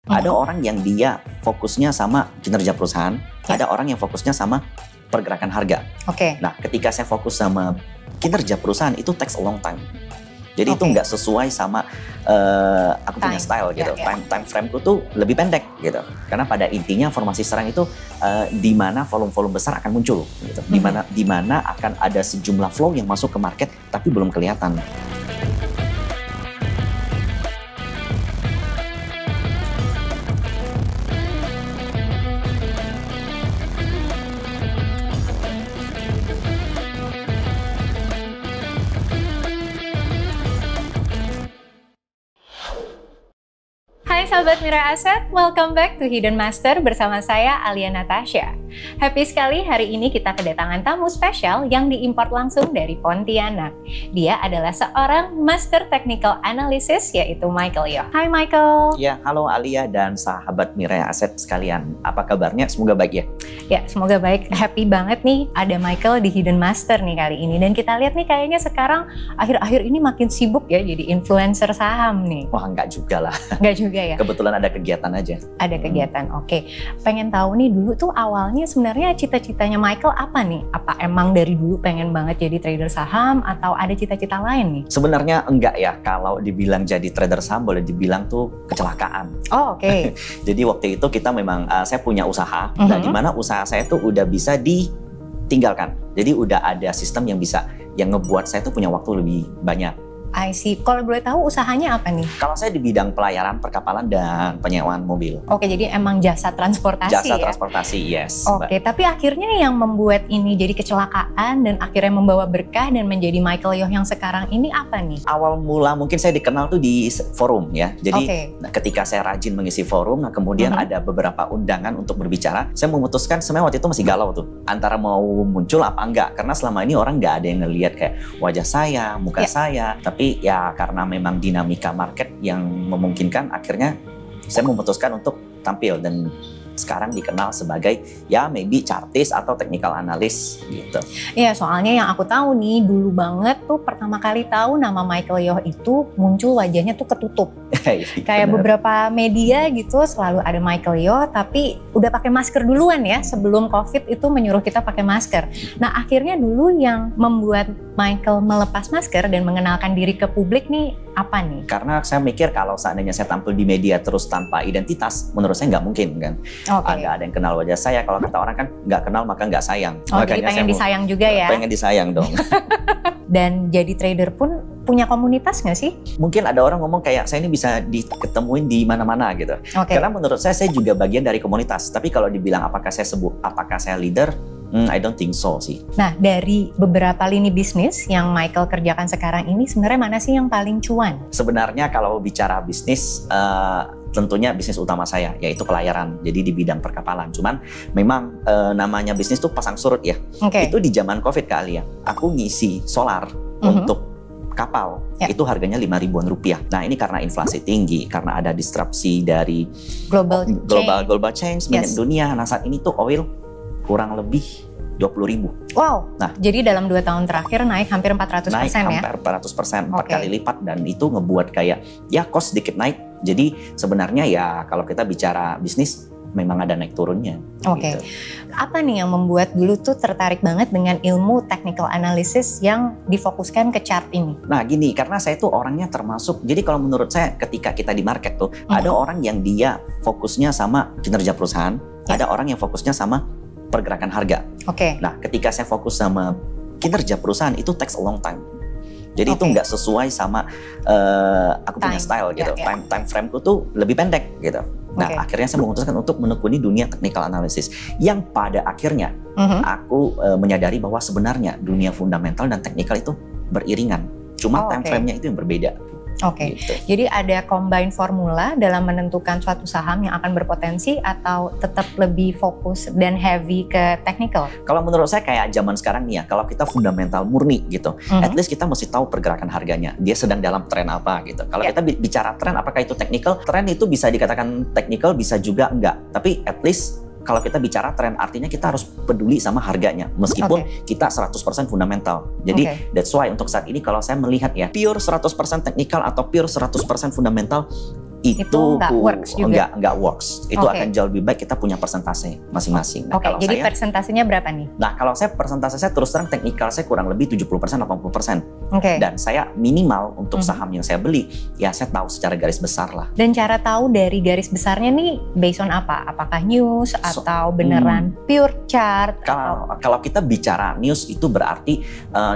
Ada orang yang dia fokusnya sama kinerja perusahaan, ada orang yang fokusnya sama pergerakan harga. Nah, ketika saya fokus sama kinerja perusahaan, itu takes a long time. Jadi itu nggak sesuai sama aku punya style gitu. Time frame-ku tuh lebih pendek gitu. Karena pada intinya formasi serang itu di mana volume-volume besar akan muncul gitu. Di mana akan ada sejumlah flow yang masuk ke market tapi belum kelihatan. Hai Sahabat Mirai Aset, welcome back to Hidden Master bersama saya Alia Natasha. Happy sekali hari ini kita kedatangan tamu spesial yang diimport langsung dari Pontianak. Dia adalah seorang Master Technical Analysis yaitu Michael Yoh. Hai Michael. Ya, halo Alia dan sahabat Mirai Aset sekalian. Apa kabarnya? Semoga baik ya? Ya, semoga baik. Happy banget nih ada Michael di Hidden Master nih kali ini. Dan kita lihat nih kayaknya sekarang akhir-akhir ini makin sibuk ya jadi influencer saham nih. Wah, enggak juga lah. Enggak juga ya? Kebetulan ada kegiatan aja. Ada kegiatan, oke. Pengen tahu nih dulu tuh awalnya sebenarnya cita-citanya Michael apa nih? Apa emang dari dulu pengen banget jadi trader saham atau ada cita-cita lain nih? Sebenarnya enggak ya, kalau dibilang jadi trader saham boleh dibilang tuh kecelakaan. Oh, oke. Jadi waktu itu kita memang, saya punya usaha, nah di mana usaha saya tuh udah bisa ditinggalkan. Jadi udah ada sistem yang ngebuat saya tuh punya waktu lebih banyak. I see. Kalau boleh tahu usahanya apa nih? Kalau saya di bidang pelayaran, perkapalan, dan penyewaan mobil. Oke, jadi emang jasa transportasi Jasa ya? transportasi, yes. Oke, tapi akhirnya yang membuat ini jadi kecelakaan dan akhirnya membawa berkah dan menjadi Michael Yoh yang sekarang ini apa nih? Awal mula mungkin saya dikenal tuh di forum ya. Jadi ketika saya rajin mengisi forum, nah kemudian ada beberapa undangan untuk berbicara, saya memutuskan sebenarnya waktu itu masih galau tuh. Antara mau muncul apa enggak. Karena selama ini orang nggak ada yang ngelihat kayak wajah saya, muka saya. Tapi ya karena memang dinamika market yang memungkinkan, akhirnya saya memutuskan untuk tampil dan sekarang dikenal sebagai ya maybe chartist atau technical analyst gitu. Iya, soalnya yang aku tahu nih dulu banget tuh pertama kali tahu nama Michael Yoh itu muncul wajahnya tuh ketutup. Kayak beberapa media gitu selalu ada Michael Yoh tapi udah pakai masker duluan ya sebelum COVID itu menyuruh kita pakai masker. Nah akhirnya dulu yang membuat Michael melepas masker dan mengenalkan diri ke publik nih apa nih? Karena saya mikir kalau seandainya saya tampil di media terus tanpa identitas, menurut saya nggak mungkin kan. Ada yang kenal wajah saya, kalau kata orang kan nggak kenal maka nggak sayang. Jadi pengen disayang juga ya? Pengen disayang dong. Dan jadi trader pun punya komunitas nggak sih? Mungkin ada orang ngomong kayak saya ini bisa diketemuin di mana-mana gitu. Karena menurut saya juga bagian dari komunitas. Tapi kalau dibilang apakah saya leader? I don't think so sih. Nah, dari beberapa lini bisnis yang Michael kerjakan sekarang ini, sebenarnya mana sih yang paling cuan? Sebenarnya kalau bicara bisnis, tentunya bisnis utama saya, yaitu pelayaran. Jadi di bidang perkapalan. Cuman memang namanya bisnis tuh pasang surut ya. Itu di zaman COVID kali ya. Aku ngisi solar untuk kapal, itu harganya 5 ribuan rupiah. Nah ini karena inflasi tinggi, karena ada disrupsi dari global change minyak dunia. Nah saat ini tuh oil kurang lebih 20.000. Wow. Nah, jadi dalam 2 tahun terakhir naik hampir 400% naik ya? Naik hampir 400%, 4 kali lipat, dan itu ngebuat kayak ya cost sedikit naik. Jadi sebenarnya ya kalau kita bicara bisnis memang ada naik turunnya. Gitu. Apa nih yang membuat dulu tuh tertarik banget dengan ilmu technical analysis yang difokuskan ke chart ini? Nah gini, karena saya tuh orangnya termasuk, jadi kalau menurut saya ketika kita di market tuh ada orang yang dia fokusnya sama kinerja perusahaan, ada orang yang fokusnya sama pergerakan harga. Nah, ketika saya fokus sama kinerja perusahaan itu takes a long time. Jadi itu nggak sesuai sama aku punya style gitu. Time frame-ku tuh lebih pendek gitu. Nah, akhirnya saya memutuskan untuk menekuni dunia technical analysis yang pada akhirnya aku menyadari bahwa sebenarnya dunia fundamental dan teknikal itu beriringan. Cuma time frame-nya itu yang berbeda. Gitu. Jadi ada combine formula dalam menentukan suatu saham yang akan berpotensi atau tetap lebih fokus dan heavy ke technical? Kalau menurut saya kayak zaman sekarang nih ya, kalau kita fundamental murni gitu, at least kita mesti tahu pergerakan harganya, dia sedang dalam tren apa gitu. Kalau kita bicara tren, apakah itu technical? Tren itu bisa dikatakan technical, bisa juga enggak. Tapi at least kalau kita bicara tren, artinya kita harus peduli sama harganya, meskipun kita 100% fundamental. Jadi that's why untuk saat ini kalau saya melihat ya, pure 100% technical atau pure 100% fundamental, itu nggak works juga? Nggak works. Itu akan jauh lebih baik kita punya persentase masing-masing. Nah, jadi persentasenya berapa nih? Nah, kalau saya persentase saya terus terang teknikal saya kurang lebih 70%, 80%. Dan saya minimal untuk saham yang saya beli, ya saya tahu secara garis besar lah. Dan cara tahu dari garis besarnya nih based on apa? Apakah news atau beneran pure chart? Kalau kita bicara news itu berarti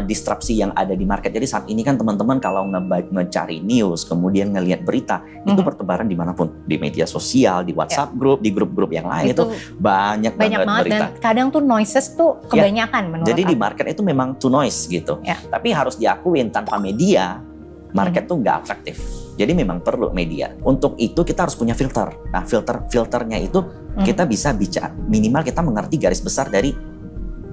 disrupsi yang ada di market. Jadi saat ini kan teman-teman kalau ngecari news, kemudian ngelihat berita, itu bertebaran dimanapun, di media sosial, di WhatsApp group, di grup-grup yang lain itu banyak banget berita. Dan kadang tuh noises tuh kebanyakan menurut Jadi di market itu memang too noise gitu. Tapi harus diakuin tanpa media, market tuh nggak atraktif. Jadi memang perlu media. Untuk itu kita harus punya filter. Nah filternya itu kita bisa bicara, minimal kita mengerti garis besar dari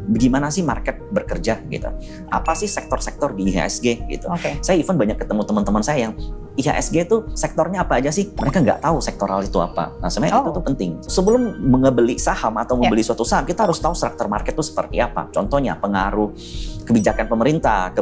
bagaimana sih market bekerja gitu. Apa sih sektor-sektor di IHSG gitu. Saya even banyak ketemu teman-teman saya yang IHSG itu sektornya apa aja sih? Mereka nggak tahu sektoral itu apa. Nah sebenarnya itu tuh penting. Sebelum membeli saham atau membeli suatu saham, kita harus tahu struktur market itu seperti apa. Contohnya pengaruh kebijakan pemerintah,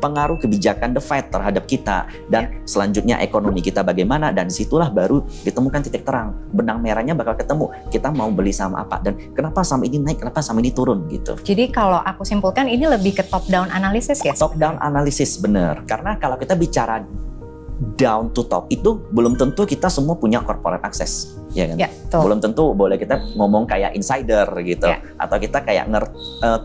pengaruh kebijakan The Fed terhadap kita, dan selanjutnya ekonomi kita bagaimana, dan disitulah baru ditemukan titik terang. Benang merahnya bakal ketemu. Kita mau beli saham apa dan kenapa saham ini naik, kenapa saham ini turun gitu. Jadi kalau aku simpulkan ini lebih ke top down analysis ya? Top down analysis bener. Karena kalau kita bicara down to top itu belum tentu kita semua punya corporate access, ya kan? Belum tentu boleh kita ngomong kayak insider gitu, atau kita kayak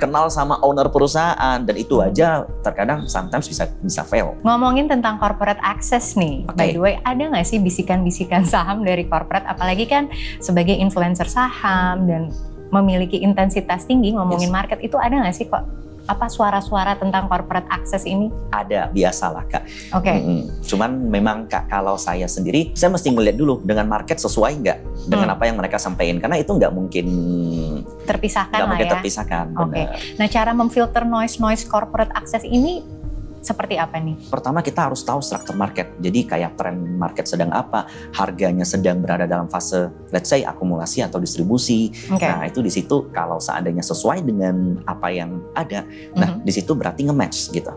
kenal sama owner perusahaan, dan itu aja terkadang sometimes bisa fail. Ngomongin tentang corporate access nih, by the way, ada nggak sih bisikan-bisikan saham dari corporate, apalagi kan sebagai influencer saham dan memiliki intensitas tinggi ngomongin market, itu ada nggak sih kok suara-suara tentang corporate access ini? Ada, biasalah Kak. Cuman memang Kak, kalau saya sendiri, saya mesti ngeliat dulu dengan market sesuai nggak dengan apa yang mereka sampaikan, karena itu nggak mungkin terpisahkan lah ya. Terpisahkan. Nah, cara memfilter noise corporate access ini seperti apa nih? Pertama kita harus tahu struktur market. Jadi kayak tren market sedang apa, harganya sedang berada dalam fase let's say akumulasi atau distribusi. Nah itu di situ kalau seandainya sesuai dengan apa yang ada, nah di situ berarti nge-match gitu.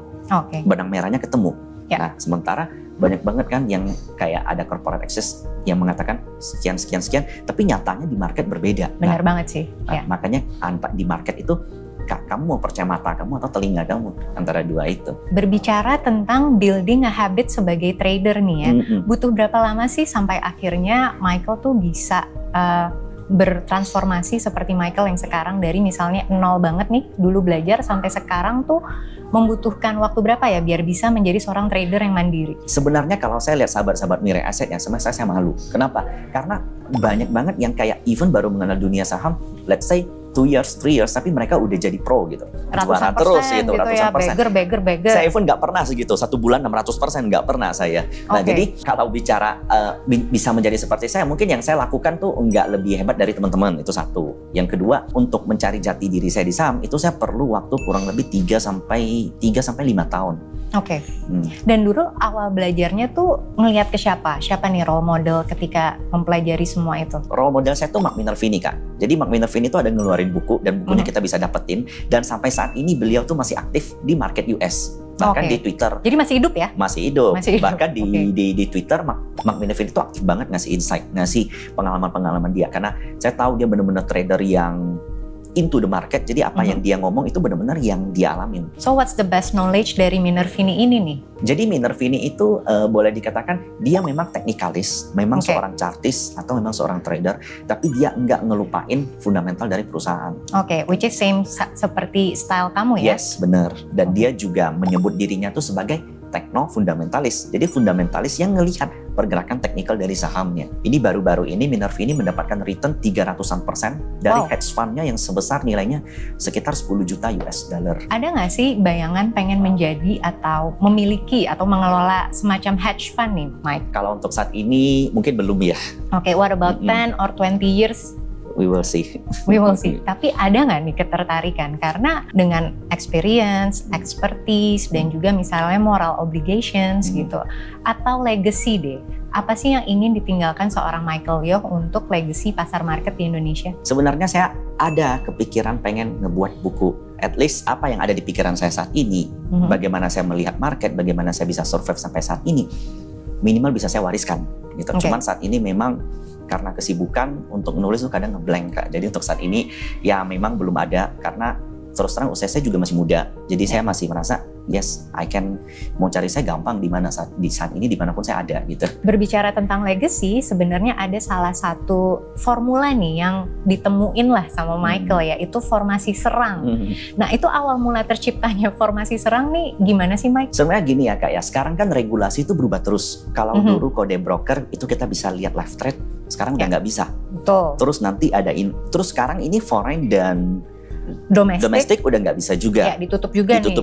Benang merahnya ketemu. Nah sementara banyak banget kan yang kayak ada corporate access yang mengatakan sekian, tapi nyatanya di market berbeda. Benar banget sih. Makanya di market itu kamu mau percaya mata kamu atau telinga kamu, antara dua itu. Berbicara tentang building a habit sebagai trader nih ya, butuh berapa lama sih sampai akhirnya Michael tuh bisa bertransformasi seperti Michael yang sekarang, dari misalnya nol banget nih dulu belajar sampai sekarang tuh membutuhkan waktu berapa ya biar bisa menjadi seorang trader yang mandiri? Sebenarnya kalau saya lihat sahabat-sahabat Mirai Asset ya, sebenarnya saya malu. Kenapa? Karena banyak banget yang kayak even baru mengenal dunia saham, let's say 2 years, 3 years, tapi mereka udah jadi pro gitu. Ratusan persen gitu, ratusan persen. Beggar. Saya even nggak pernah segitu, 1 bulan 600%, nggak pernah saya. Nah jadi kalau bicara bisa menjadi seperti saya, mungkin yang saya lakukan tuh nggak lebih hebat dari teman-teman, itu satu. Yang kedua, untuk mencari jati diri saya di saham, itu saya perlu waktu kurang lebih 3 sampai 5 tahun. Dan dulu awal belajarnya tuh ngelihat ke siapa? Siapa nih role model ketika mempelajari semua itu? Role model saya tuh Mark Minervini Kak. Jadi Mark Minervini itu ada ngeluarin buku, dan bukunya kita bisa dapetin, dan sampai saat ini beliau tuh masih aktif di market US, bahkan di Twitter. Jadi masih hidup ya? Masih hidup. Bahkan di Twitter Mark Minervini itu aktif banget ngasih insight, ngasih pengalaman dia, karena saya tahu dia benar-benar trader yang into the market, jadi apa yang dia ngomong itu benar-benar yang dia alamin. So what's the best knowledge dari Minervini ini nih? Jadi Minervini itu boleh dikatakan dia memang teknikalis, memang seorang chartis atau memang seorang trader, tapi dia nggak ngelupain fundamental dari perusahaan. Which is same seperti style kamu ya? Yes, benar. Dan dia juga menyebut dirinya tuh sebagai tekno fundamentalis. Jadi fundamentalis yang ngelihat pergerakan teknikal dari sahamnya. Ini baru-baru ini Minervini mendapatkan return 300% dari hedge fund-nya yang sebesar nilainya sekitar 10 juta US dollar. Ada nggak sih bayangan pengen menjadi atau memiliki atau mengelola semacam hedge fund nih, Mike? Kalau untuk saat ini mungkin belum ya. What about 10 or 20 years? We will see. Tapi ada nggak nih ketertarikan? Karena dengan experience, expertise, dan juga misalnya moral obligations gitu, atau legacy deh. Apa sih yang ingin ditinggalkan seorang Michael Yoh untuk legacy pasar market di Indonesia? Sebenarnya saya ada kepikiran pengen ngebuat buku. At least apa yang ada di pikiran saya saat ini, bagaimana saya melihat market, bagaimana saya bisa survive sampai saat ini, minimal bisa saya wariskan gitu. Cuman saat ini memang karena kesibukan untuk menulis tuh kadang ngeblank Kak. Jadi untuk saat ini ya memang belum ada, karena terus terang usia saya juga masih muda. Jadi saya masih merasa yes, I can, mau cari saya gampang di saat ini dimanapun saya ada gitu. Berbicara tentang legacy, sebenarnya ada salah satu formula nih yang ditemuin lah sama Michael yaitu formasi serang. Nah itu awal mula terciptanya formasi serang nih gimana sih Mike? Sebenarnya gini ya Kak ya, sekarang kan regulasi itu berubah terus. Kalau dulu kode broker itu kita bisa lihat live trade, sekarang udah nggak bisa. Betul. Terus nanti ada terus sekarang ini foreign dan domestik udah nggak bisa juga. Ya, ditutup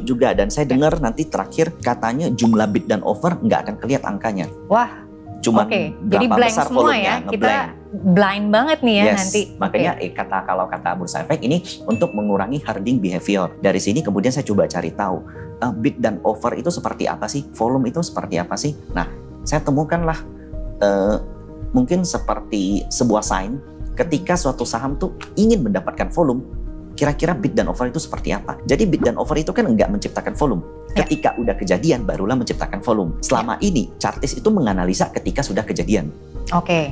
juga. Dan saya dengar nanti terakhir katanya jumlah bid dan offer nggak akan kelihatan angkanya. Wah. Cuman jadi blank besar semua ya. Kita blind banget nih ya nanti. Makanya kalau kata Bursa Efek ini untuk mengurangi herding behavior. Dari sini kemudian saya coba cari tahu bid dan offer itu seperti apa sih, volume itu seperti apa sih. Nah, saya temukanlah mungkin seperti sebuah sign ketika suatu saham tuh ingin mendapatkan volume. Kira-kira bid dan offer itu seperti apa? Jadi bid dan offer itu kan enggak menciptakan volume. Ketika udah kejadian barulah menciptakan volume. Selama ini chartis itu menganalisa ketika sudah kejadian.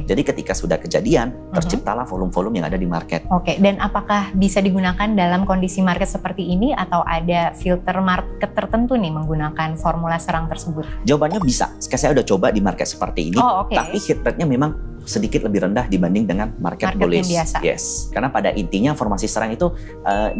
Jadi ketika sudah kejadian terciptalah volume-volume yang ada di market. Dan apakah bisa digunakan dalam kondisi market seperti ini atau ada filter market tertentu nih menggunakan formula serang tersebut? Jawabannya bisa. Saya udah coba di market seperti ini, tapi hit rate-nya memang sedikit lebih rendah dibanding dengan market bullish. Biasa. Yes, karena pada intinya formasi serang itu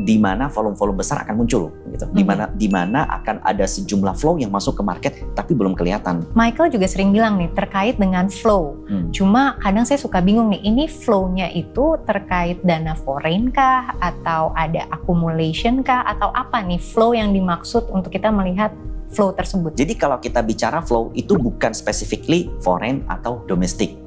di mana volume-volume besar akan muncul, gitu. Di mana akan ada sejumlah flow yang masuk ke market tapi belum kelihatan. Michael juga sering bilang nih terkait dengan flow. Cuma kadang saya suka bingung nih, ini flow-nya itu terkait dana foreign kah atau ada accumulation kah atau apa nih flow yang dimaksud untuk kita melihat flow tersebut? Jadi kalau kita bicara flow itu bukan specifically foreign atau domestik.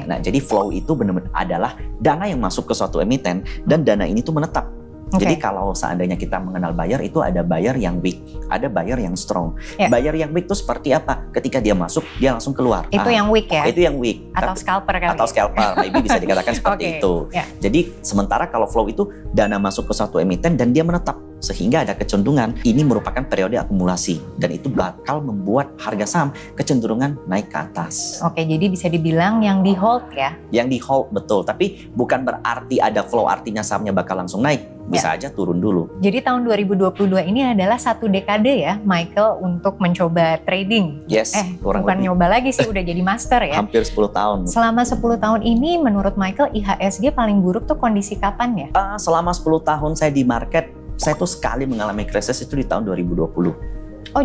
Nah, jadi flow itu benar-benar adalah dana yang masuk ke suatu emiten dan dana ini tuh menetap. Jadi kalau seandainya kita mengenal buyer itu ada buyer yang weak, ada buyer yang strong. Buyer yang weak itu seperti apa? Ketika dia masuk, dia langsung keluar. Itu yang weak ya? Itu yang weak. Atau scalper kali? Atau scalper, maybe bisa dikatakan seperti itu. Jadi sementara kalau flow itu dana masuk ke suatu emiten dan dia menetap. Sehingga ada kecenderungan ini merupakan periode akumulasi. Dan itu bakal membuat harga saham kecenderungan naik ke atas. Jadi bisa dibilang yang di hold ya? Yang di hold, betul. Tapi bukan berarti ada flow artinya sahamnya bakal langsung naik. Bisa aja turun dulu. Jadi tahun 2022 ini adalah satu dekade ya Michael untuk mencoba trading. Yes, bukan nyoba lagi sih, udah jadi master ya. Hampir 10 tahun. Selama 10 tahun ini menurut Michael IHSG paling buruk tuh kondisi kapan ya? Selama 10 tahun saya di market, saya tuh sekali mengalami krisis itu di tahun 2020.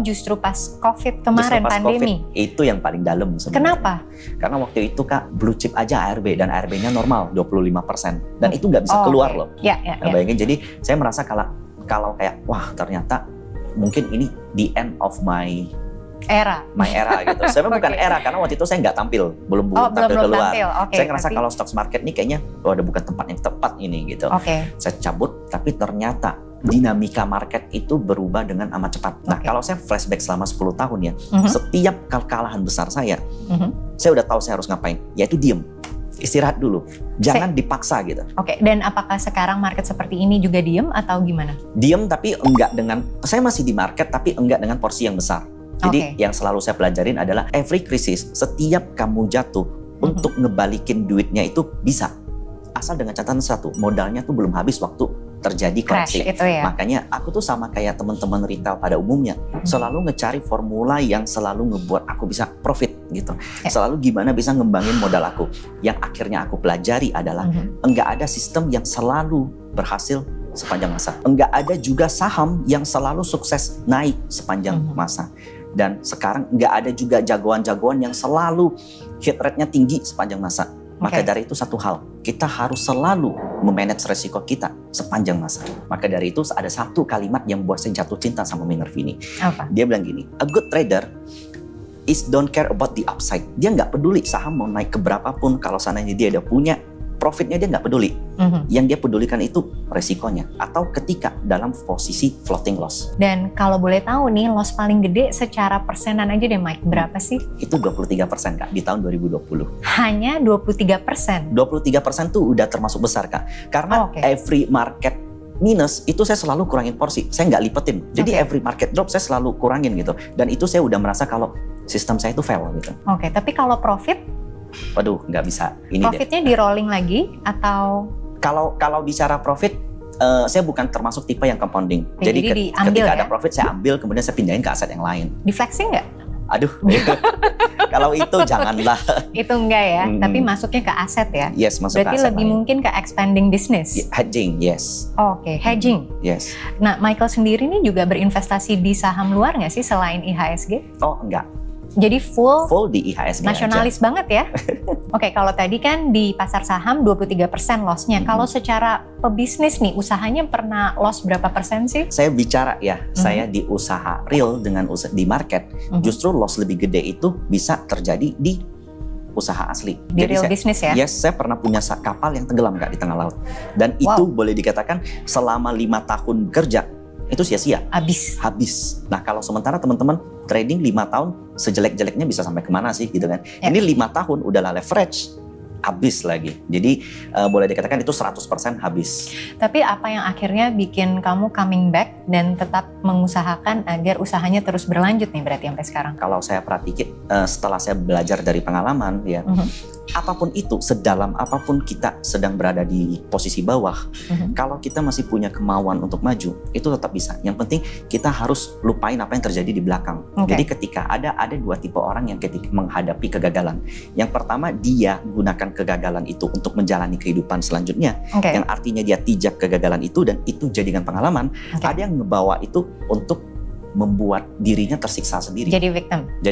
Justru pas COVID kemarin, pandemi. COVID, itu yang paling dalam sebenarnya. Kenapa? Karena waktu itu Kak, blue chip aja ARB dan ARB-nya normal 25%. Dan itu nggak bisa keluar loh. Bayangin, jadi saya merasa kalau kayak wah ternyata mungkin ini the end of my era gitu. Sebenarnya bukan era karena waktu itu saya nggak tampil, belum tampil keluar. Saya ngerasa kalau stocks market ini kayaknya ada bukan tempat yang tepat ini gitu. Saya cabut, tapi ternyata dinamika market itu berubah dengan amat cepat. Nah, kalau saya flashback selama 10 tahun ya, setiap kekalahan besar saya udah tahu saya harus ngapain, yaitu diem. Istirahat dulu, jangan dipaksa gitu. Dan apakah sekarang market seperti ini juga diem atau gimana? Diem tapi enggak dengan, saya masih di market tapi enggak dengan porsi yang besar. Jadi yang selalu saya pelajarin adalah every crisis, setiap kamu jatuh untuk ngebalikin duitnya itu bisa. Asal dengan catatan satu, modalnya tuh belum habis waktu terjadi koreksi. Makanya aku tuh sama kayak teman-teman retail pada umumnya, selalu ngecari formula yang selalu ngebuat aku bisa profit gitu. Selalu gimana bisa ngembangin modal aku. Yang akhirnya aku pelajari adalah enggak ada sistem yang selalu berhasil sepanjang masa. Enggak ada juga saham yang selalu sukses naik sepanjang masa. Dan sekarang nggak ada juga jagoan-jagoan yang selalu hit rate-nya tinggi sepanjang masa. Maka dari itu satu hal, kita harus selalu memanage resiko kita sepanjang masa. Maka dari itu ada satu kalimat yang buat saya jatuh cinta sama Minervini. Dia bilang gini, a good trader is don't care about the upside. Dia nggak peduli saham mau naik ke berapapun, kalau seandainya dia udah punya profitnya dia nggak peduli. Yang dia pedulikan itu resikonya atau ketika dalam posisi floating loss. Dan kalau boleh tahu nih loss paling gede secara persenan aja deh Mike, berapa sih? Itu 23% Kak di tahun 2020. Hanya 23%? 23% tuh udah termasuk besar Kak. Karena every market minus itu saya selalu kurangin porsi, saya nggak lipetin. Jadi every market drop saya selalu kurangin gitu. Dan itu saya udah merasa kalau sistem saya itu fail gitu. Tapi kalau profit? waduh nggak bisa. Ini profitnya di rolling lagi atau? Kalau bicara profit, saya bukan termasuk tipe yang compounding. Jadi ketika ada profit saya ambil, kemudian saya pindahin ke aset yang lain. Di flexing nggak? Aduh, kalau itu janganlah. Itu enggak ya, tapi masuknya ke aset ya? Yes, masuk berarti ke aset lebih lain. Mungkin ke expanding business? Hedging, yes. Oke, hedging? Yes. Nah, Michael sendiri nih juga berinvestasi di saham luar nggak sih selain IHSG? Oh, enggak. Jadi full di IHSG nasionalis aja. Banget ya. Oke, kalau tadi kan di pasar saham 23% loss-nya. Kalau secara pebisnis nih, usahanya pernah loss berapa persen sih? Saya bicara ya, saya di usaha real dengan di market, justru loss lebih gede itu bisa terjadi di usaha asli. Di real business ya? Yes, saya pernah punya kapal yang tenggelam Kak di tengah laut. Dan itu boleh dikatakan selama 5 tahun bekerja, itu sia-sia. Habis. Nah kalau sementara teman-teman trading 5 tahun sejelek-jeleknya bisa sampai kemana sih gitu kan. Ya. Ini 5 tahun udahlah leverage, habis lagi. Jadi boleh dikatakan itu 100% habis. Tapi apa yang akhirnya bikin kamu coming back dan tetap mengusahakan agar usahanya terus berlanjut nih berarti sampai sekarang? Kalau saya perhatiin setelah saya belajar dari pengalaman ya, apapun itu, sedalam apapun kita sedang berada di posisi bawah, kalau kita masih punya kemauan untuk maju, itu tetap bisa. Yang penting kita harus lupain apa yang terjadi di belakang. Jadi ketika ada 2 tipe orang yang ketika menghadapi kegagalan. Yang pertama, dia gunakan kegagalan itu untuk menjalani kehidupan selanjutnya, yang artinya dia pijak kegagalan itu dan itu jadikan pengalaman. Ada yang ngebawa itu untuk membuat dirinya tersiksa sendiri. Jadi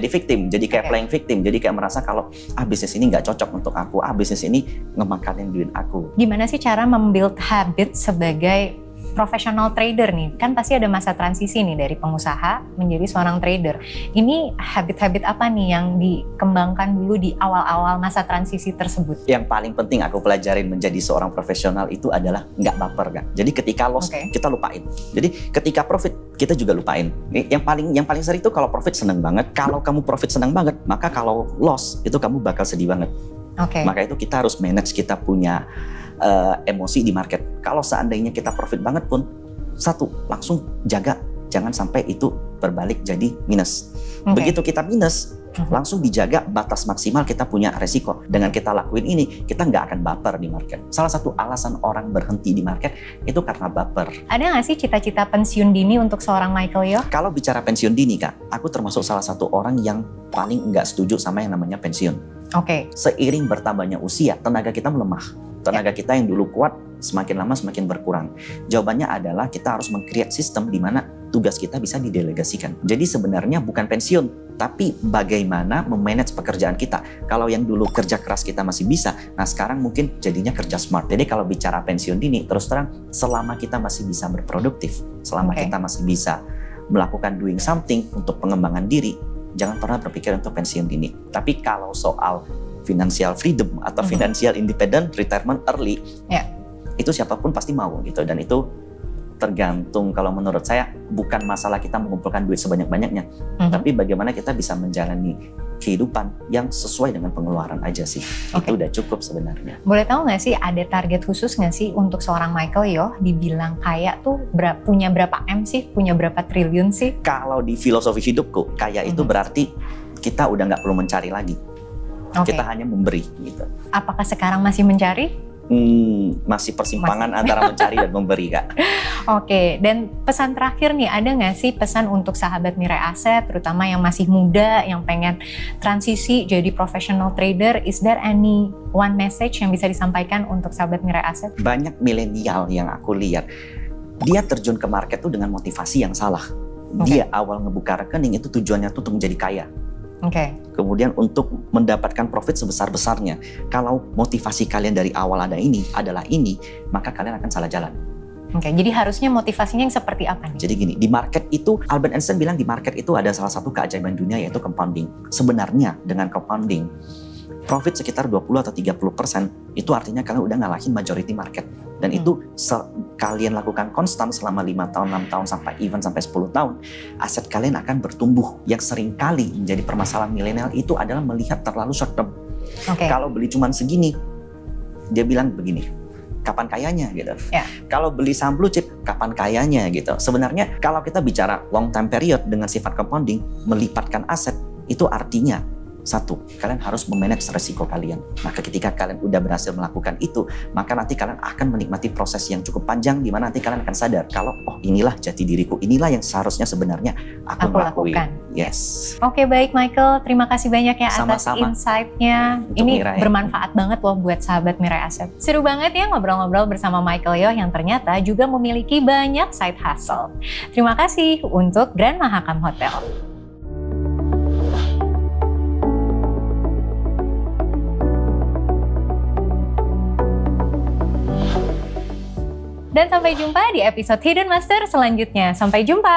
victim. Jadi kayak playing victim. Jadi kayak merasa kalau bisnis ini nggak cocok untuk aku, bisnis ini ngemakanin duit aku. Gimana sih cara membuild habit sebagai professional trader nih? Kan pasti ada masa transisi nih dari pengusaha menjadi seorang trader. Ini habit-habit apa nih yang dikembangkan dulu di awal-awal masa transisi tersebut? Yang paling penting aku pelajarin menjadi seorang profesional itu adalah nggak baper kan. Jadi ketika loss kita lupain. Jadi ketika profit kita juga lupain. Yang paling sering itu kalau profit seneng banget. Kalau kamu profit seneng banget, maka kalau loss itu kamu bakal sedih banget. Maka itu kita harus manage, kita punya emosi di market. Kalau seandainya kita profit banget pun, langsung jaga jangan sampai itu berbalik jadi minus. Begitu kita minus, langsung dijaga batas maksimal kita punya resiko. Dengan kita lakuin ini, kita nggak akan baper di market. Salah satu alasan orang berhenti di market itu karena baper. Ada nggak sih cita-cita pensiun dini untuk seorang Michael Yo? Kalau bicara pensiun dini Kak, aku termasuk salah satu orang yang paling nggak setuju sama yang namanya pensiun. Seiring bertambahnya usia, tenaga kita melemah. Tenaga kita yang dulu kuat, semakin lama semakin berkurang. Jawabannya adalah kita harus meng-create sistem di mana tugas kita bisa didelegasikan. Jadi sebenarnya bukan pensiun, tapi bagaimana memanage pekerjaan kita. Kalau yang dulu kerja keras kita masih bisa, nah sekarang mungkin jadinya kerja smart. Jadi kalau bicara pensiun dini, terus terang selama kita masih bisa berproduktif, selama kita masih bisa melakukan doing something untuk pengembangan diri, jangan pernah berpikir untuk pensiun dini. Tapi kalau soal financial freedom atau financial independent retirement early, itu siapapun pasti mau gitu. Dan itu tergantung, kalau menurut saya bukan masalah kita mengumpulkan duit sebanyak-banyaknya, tapi bagaimana kita bisa menjalani kehidupan yang sesuai dengan pengeluaran aja sih. Itu udah cukup sebenarnya. Boleh tahu nggak sih ada target khusus nggak sih untuk seorang Michael Yo dibilang kaya tuh punya berapa M sih, punya berapa triliun sih? Kalau di filosofi hidupku, kaya itu berarti kita udah nggak perlu mencari lagi. Kita hanya memberi gitu. Apakah sekarang masih mencari? Masih persimpangan antara mencari dan memberi Kak. Dan pesan terakhir nih, ada nggak sih pesan untuk sahabat Mirai Aset, terutama yang masih muda, yang pengen transisi jadi professional trader? Is there any one message yang bisa disampaikan untuk sahabat Mirai Aset? Banyak milenial yang aku lihat, dia terjun ke market tuh dengan motivasi yang salah. Dia awal ngebuka rekening itu tujuannya tuh untuk menjadi kaya. Kemudian untuk mendapatkan profit sebesar-besarnya. Kalau motivasi kalian dari awal adalah ini, maka kalian akan salah jalan. Jadi harusnya motivasinya yang seperti apa nih? Jadi gini, di market itu, Albert Einstein bilang di market itu ada salah satu keajaiban dunia yaitu compounding. Sebenarnya dengan compounding, profit sekitar 20 atau 30%, itu artinya kalian udah ngalahin majority market. Dan itu kalian lakukan konstan selama 5 tahun, 6 tahun, sampai 10 tahun, aset kalian akan bertumbuh. Yang seringkali menjadi permasalahan milenial itu adalah melihat terlalu short term. Kalau beli cuman segini, dia bilang begini, kapan kayanya gitu. Kalau beli saham blue chip, kapan kayanya gitu. Sebenarnya kalau kita bicara long time period dengan sifat compounding, melipatkan aset, itu artinya Satu, kalian harus memanage resiko kalian. Maka ketika kalian udah berhasil melakukan itu, maka nanti kalian akan menikmati proses yang cukup panjang di mana nanti kalian akan sadar kalau oh inilah jati diriku, inilah yang seharusnya sebenarnya aku lakukan. Yes. Oke, baik Michael, terima kasih banyak ya atas insight-nya. Ini Mirai bermanfaat banget loh buat sahabat Mirai Asset. Seru banget ya ngobrol-ngobrol bersama Michael Yoh yang ternyata juga memiliki banyak side hustle. Terima kasih untuk Grand Mahakam Hotel. Dan sampai jumpa di episode Hidden Master selanjutnya. Sampai jumpa!